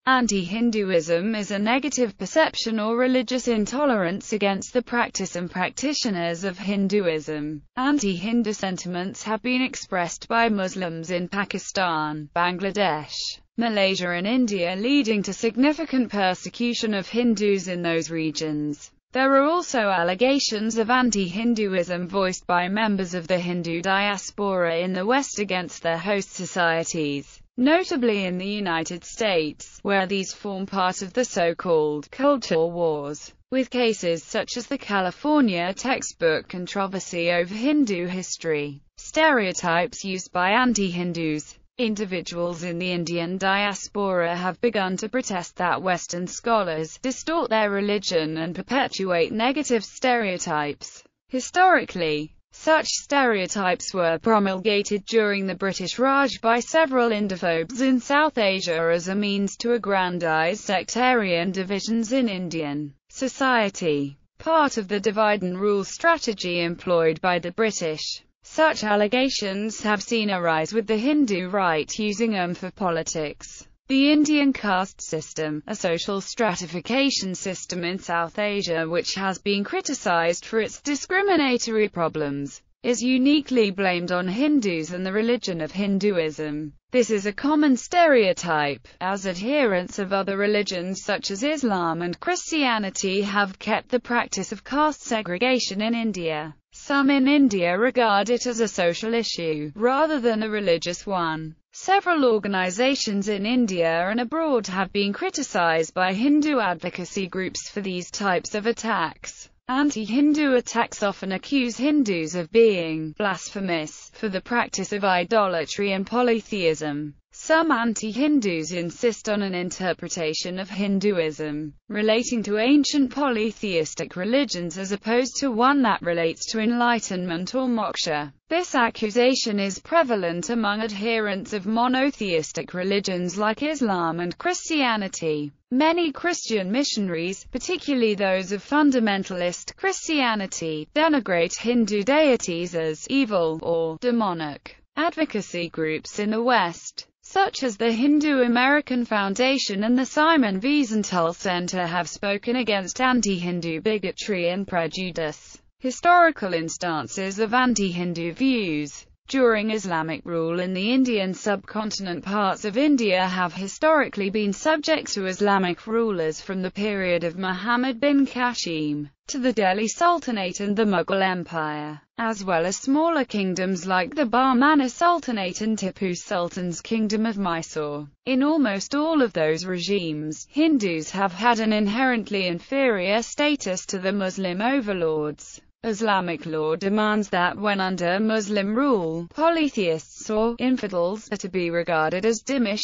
Anti-Hinduism is a negative perception or religious intolerance against the practice and practitioners of Hinduism. Anti-Hindu sentiments have been expressed by Muslims in Pakistan, Bangladesh, Malaysia and India, leading to significant persecution of Hindus in those regions. There are also allegations of anti-Hinduism voiced by members of the Hindu diaspora in the West against their host societies, notably in the United States, where these form part of the so-called culture wars, with cases such as the California textbook controversy over Hindu history. Stereotypes used by anti-Hindus. Individuals in the Indian diaspora have begun to protest that Western scholars distort their religion and perpetuate negative stereotypes. Historically, such stereotypes were promulgated during the British Raj by several Indophobes in South Asia as a means to aggrandize sectarian divisions in Indian society, part of the divide-and-rule strategy employed by the British. Such allegations have seen a rise with the Hindu right using them for politics. The Indian caste system, a social stratification system in South Asia which has been criticized for its discriminatory problems, is uniquely blamed on Hindus and the religion of Hinduism. This is a common stereotype, as adherents of other religions such as Islam and Christianity have kept the practice of caste segregation in India. Some in India regard it as a social issue, rather than a religious one. Several organizations in India and abroad have been criticized by Hindu advocacy groups for these types of attacks. Anti-Hindu attacks often accuse Hindus of being blasphemous for the practice of idolatry and polytheism. Some anti-Hindus insist on an interpretation of Hinduism relating to ancient polytheistic religions as opposed to one that relates to enlightenment or moksha. This accusation is prevalent among adherents of monotheistic religions like Islam and Christianity. Many Christian missionaries, particularly those of fundamentalist Christianity, denigrate Hindu deities as evil or demonic. Advocacy groups in the West, such as the Hindu American Foundation and the Simon Wiesenthal Center, have spoken against anti-Hindu bigotry and prejudice. Historical instances of anti-Hindu views. During Islamic rule in the Indian subcontinent, parts of India have historically been subject to Islamic rulers from the period of Muhammad bin Qasim to the Delhi Sultanate and the Mughal Empire, as well as smaller kingdoms like the Bahmani Sultanate and Tipu Sultan's Kingdom of Mysore. In almost all of those regimes, Hindus have had an inherently inferior status to the Muslim overlords. Islamic law demands that when under Muslim rule, polytheists or infidels are to be regarded as dhimmi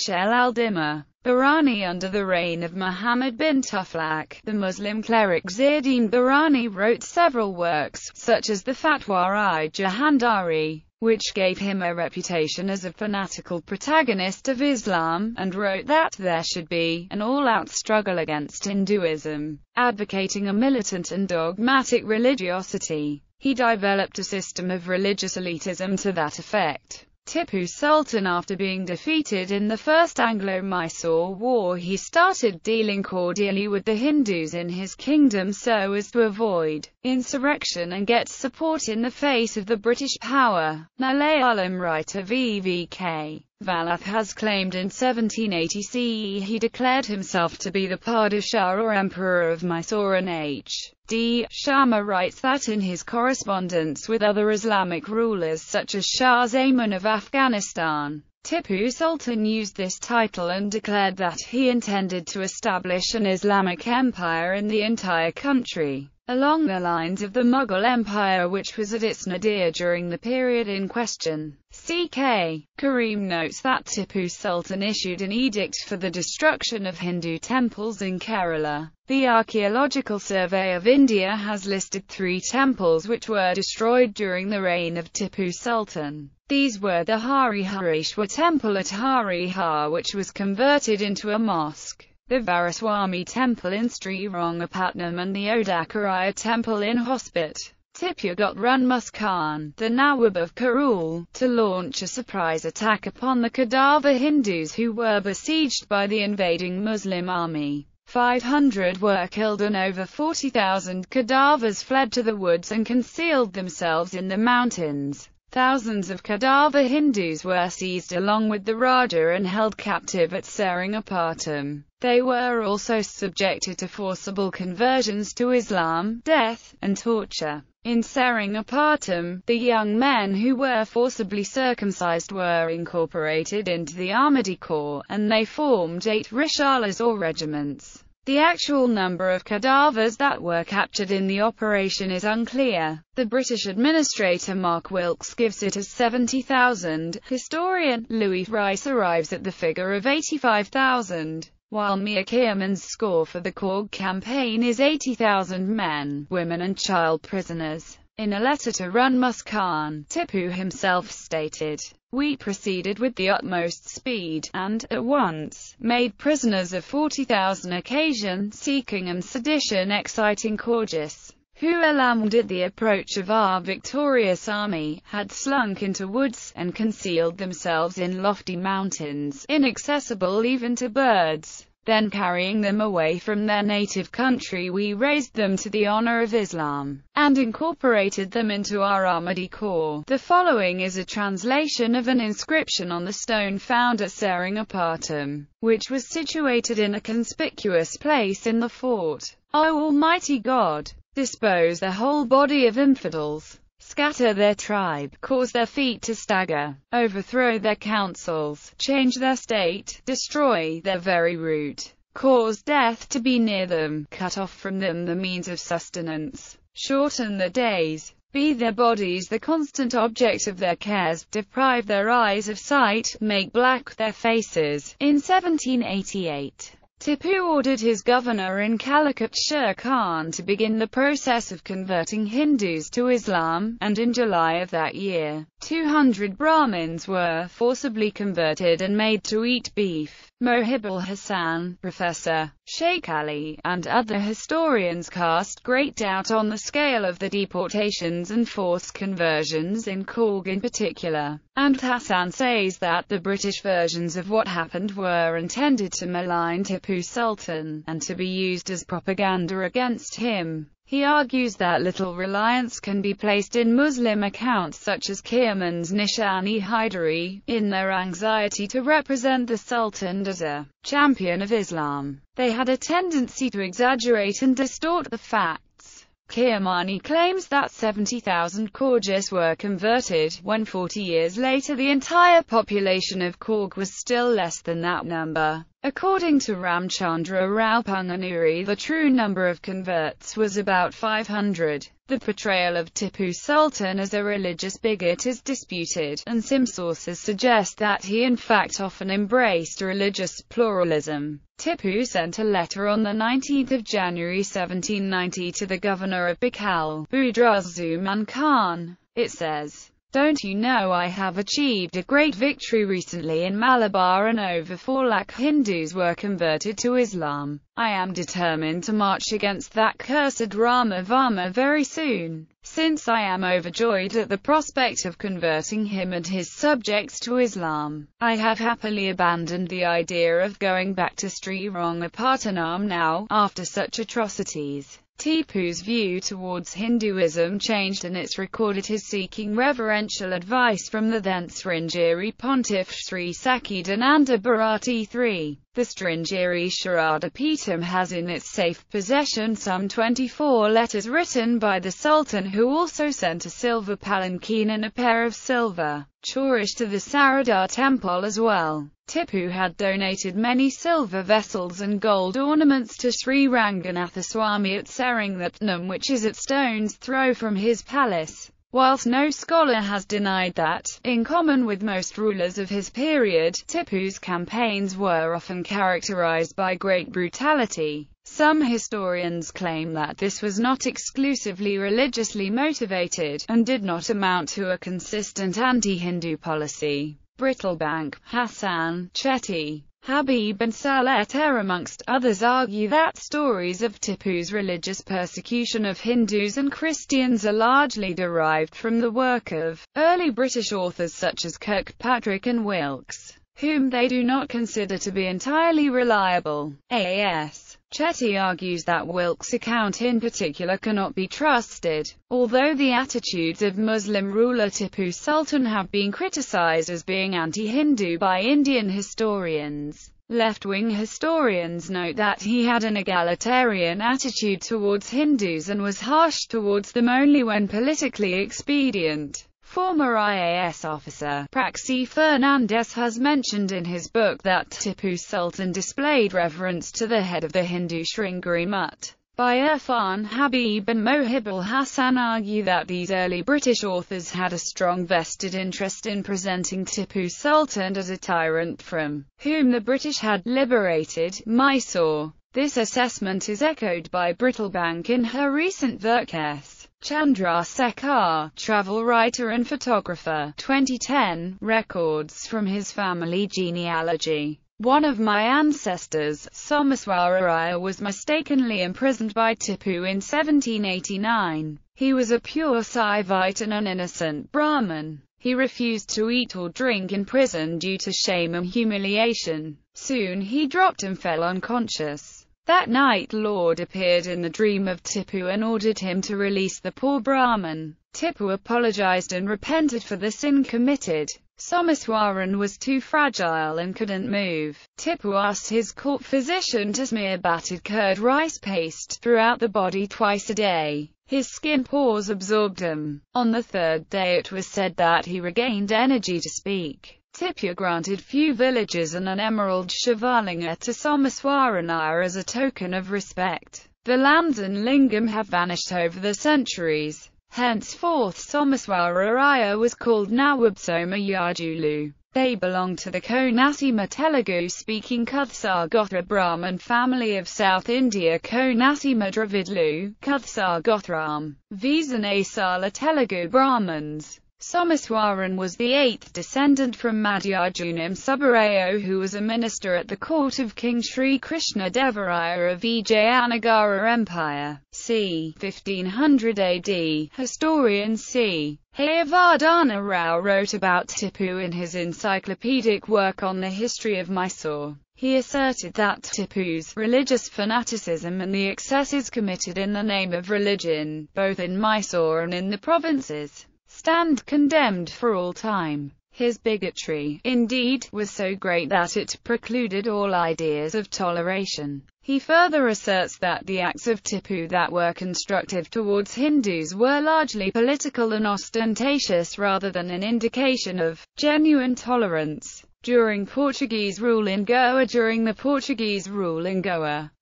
al-dhimma. Barani. Under the reign of Muhammad bin Tughlaq, the Muslim cleric Zainuddin Barani wrote several works, such as the Fatwa-i-Jahandari, which gave him a reputation as a fanatical protagonist of Islam, and wrote that there should be an all-out struggle against Hinduism, advocating a militant and dogmatic religiosity. He developed a system of religious elitism to that effect. Tipu Sultan, after being defeated in the First Anglo-Mysore War, he started dealing cordially with the Hindus in his kingdom so as to avoid insurrection and get support in the face of the British power. Malayalam writer V.V.K. Valath has claimed in 1780 CE he declared himself to be the Padishah or Emperor of Mysore, and H.D. Sharma writes that in his correspondence with other Islamic rulers such as Shah Zaman of Afghanistan, Tipu Sultan used this title and declared that he intended to establish an Islamic empire in the entire country, along the lines of the Mughal Empire, which was at its nadir during the period in question. C.K. Karim notes that Tipu Sultan issued an edict for the destruction of Hindu temples in Kerala. The Archaeological Survey of India has listed 3 temples which were destroyed during the reign of Tipu Sultan. These were the Harihareshwar Temple at Harihar, which was converted into a mosque, the Varaswamy Temple in Srirangapatnam, and the Odakaraya Temple in Hospet. Tipu got Runmus Khan, the Nawab of Karul, to launch a surprise attack upon the Kadava Hindus who were besieged by the invading Muslim army. 500 were killed and over 40,000 Kadavas fled to the woods and concealed themselves in the mountains. Thousands of Kadava Hindus were seized along with the Raja and held captive at Seringapatam. They were also subjected to forcible conversions to Islam, death, and torture. In Seringapatam, the young men who were forcibly circumcised were incorporated into the Army Corps, and they formed 8 rishalas or regiments. The actual number of Kadavas that were captured in the operation is unclear. The British administrator Mark Wilkes gives it as 70,000. Historian Louis Rice arrives at the figure of 85,000. While Mir Kierman's score for the Korg campaign is 80,000 men, women and child prisoners. In a letter to Runmus Khan, Tipu himself stated, "We proceeded with the utmost speed, and, at once, made prisoners of 40,000 occasion-seeking and sedition-exciting Korgis, who, alarmed at the approach of our victorious army, had slunk into woods, and concealed themselves in lofty mountains, inaccessible even to birds. Then carrying them away from their native country we raised them to the honor of Islam, and incorporated them into our Army Corps." The following is a translation of an inscription on the stone found at Seringapatam, which was situated in a conspicuous place in the fort. "O Almighty God, dispose the whole body of infidels, scatter their tribe, cause their feet to stagger, overthrow their councils, change their state, destroy their very root, cause death to be near them, cut off from them the means of sustenance, shorten their days, be their bodies the constant object of their cares, deprive their eyes of sight, make black their faces." In 1788, Tipu ordered his governor in Calicut Sher Khan to begin the process of converting Hindus to Islam, and in July of that year, 200 Brahmins were forcibly converted and made to eat beef. Mohibul Hassan, Professor Sheikh Ali, and other historians cast great doubt on the scale of the deportations and forced conversions in Korg in particular, and Hassan says that the British versions of what happened were intended to malign Tipu Sultan, and to be used as propaganda against him. He argues that little reliance can be placed in Muslim accounts such as Kierman's Nishani Haidari, in their anxiety to represent the Sultan as a champion of Islam. They had a tendency to exaggerate and distort the facts. Kiermani claims that 70,000 Korgis were converted, when 40 years later the entire population of Korg was still less than that number. According to Ramchandra Rao Punganuri, the true number of converts was about 500. The portrayal of Tipu Sultan as a religious bigot is disputed, and some sources suggest that he in fact often embraced religious pluralism. Tipu sent a letter on 19 January 1790 to the governor of Bikal, Budruzuman Khan. It says, "Don't you know I have achieved a great victory recently in Malabar and over 4 lakh Hindus were converted to Islam. I am determined to march against that cursed Rama Varma very soon, since I am overjoyed at the prospect of converting him and his subjects to Islam. I have happily abandoned the idea of going back to Srirangapattanam now, after such atrocities." Tipu's view towards Hinduism changed, and it's recorded his seeking reverential advice from the then Sringeri Pontiff Sri Sakhidananda Bharati III. The Sringeri Sharada Peetham has in its safe possession some 24 letters written by the Sultan, who also sent a silver palanquin and a pair of silver chorish to the Sarada temple as well. Tipu had donated many silver vessels and gold ornaments to Sri Ranganatha Swami at Seringatnam, which is at stone's throw from his palace. Whilst no scholar has denied that, in common with most rulers of his period, Tipu's campaigns were often characterized by great brutality. Some historians claim that this was not exclusively religiously motivated, and did not amount to a consistent anti-Hindu policy. Brittlebank, Hassan, Chetty, Habib and Saleter amongst others argue that stories of Tipu's religious persecution of Hindus and Christians are largely derived from the work of early British authors such as Kirkpatrick and Wilkes, whom they do not consider to be entirely reliable. A.S. Chetty argues that Wilkes' account in particular cannot be trusted, although the attitudes of Muslim ruler Tipu Sultan have been criticized as being anti-Hindu by Indian historians. Left-wing historians note that he had an egalitarian attitude towards Hindus and was harsh towards them only when politically expedient. Former IAS officer Praxi Fernandez has mentioned in his book that Tipu Sultan displayed reverence to the head of the Hindu Shringari Mutt. By Irfan Habib and Mohibul Hassan argue that these early British authors had a strong vested interest in presenting Tipu Sultan as a tyrant from whom the British had liberated Mysore. This assessment is echoed by Brittlebank in her recent work S. Chandrasekhar, travel writer and photographer, 2010, records from his family genealogy. One of my ancestors, Somaswararaya, was mistakenly imprisoned by Tipu in 1789. He was a pure Saivite and an innocent Brahmin. He refused to eat or drink in prison due to shame and humiliation. Soon he dropped and fell unconscious. That night Lord appeared in the dream of Tipu and ordered him to release the poor Brahmin. Tipu apologized and repented for the sin committed. Somaswaran was too fragile and couldn't move. Tipu asked his court physician to smear battered curd rice paste throughout the body twice a day. His skin pores absorbed them. On the third day it was said that he regained energy to speak. Tipu granted few villages and an emerald Shivalinga to Somaswaranaya as a token of respect. The lands and lingam have vanished over the centuries. Henceforth Somaswararaya was called Nawab Somayajulu. They belong to the Konasima Telugu-speaking Kuthsar Gothra Brahmin family of South India. Konasima Dravidlu, Kuthsar Gothram, Visanasala Telugu Brahmins. Somaswaran was the eighth descendant from Madhyarjunam Subbarayo, who was a minister at the court of King Sri Krishna Devaraya of Vijayanagara Empire. c. 1500 AD. Historian C. Hayavardhana Rao wrote about Tipu in his encyclopedic work on the history of Mysore. He asserted that Tipu's religious fanaticism and the excesses committed in the name of religion, both in Mysore and in the provinces, stand condemned for all time. His bigotry, indeed, was so great that it precluded all ideas of toleration. He further asserts that the acts of Tipu that were constructive towards Hindus were largely political and ostentatious rather than an indication of genuine tolerance. During Portuguese rule in Goa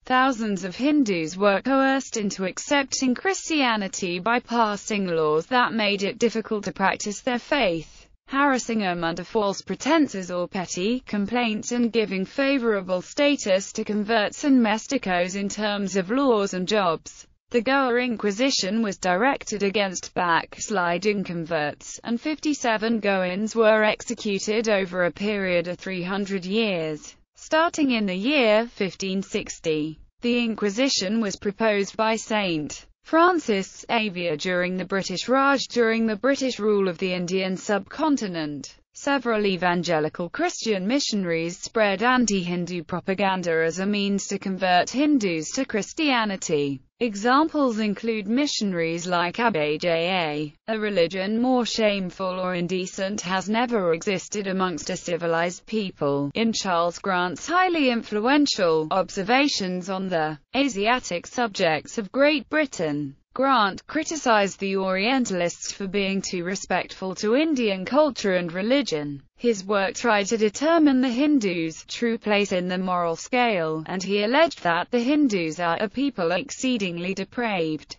thousands of Hindus were coerced into accepting Christianity by passing laws that made it difficult to practice their faith, harassing them under false pretenses or petty complaints, and giving favorable status to converts and mesticos in terms of laws and jobs. The Goa Inquisition was directed against backsliding converts, and 57 Goans were executed over a period of 300 years. Starting in the year 1560, the Inquisition was proposed by Saint Francis Xavier during the British Raj during the British rule of the Indian subcontinent. Several evangelical Christian missionaries spread anti-Hindu propaganda as a means to convert Hindus to Christianity. Examples include missionaries like Abhijaya. A religion more shameful or indecent has never existed amongst a civilized people. In Charles Grant's highly influential Observations on the Asiatic Subjects of Great Britain, Grant criticized the Orientalists for being too respectful to Indian culture and religion. His work tried to determine the Hindus' true place in the moral scale, and he alleged that the Hindus are a people exceedingly depraved.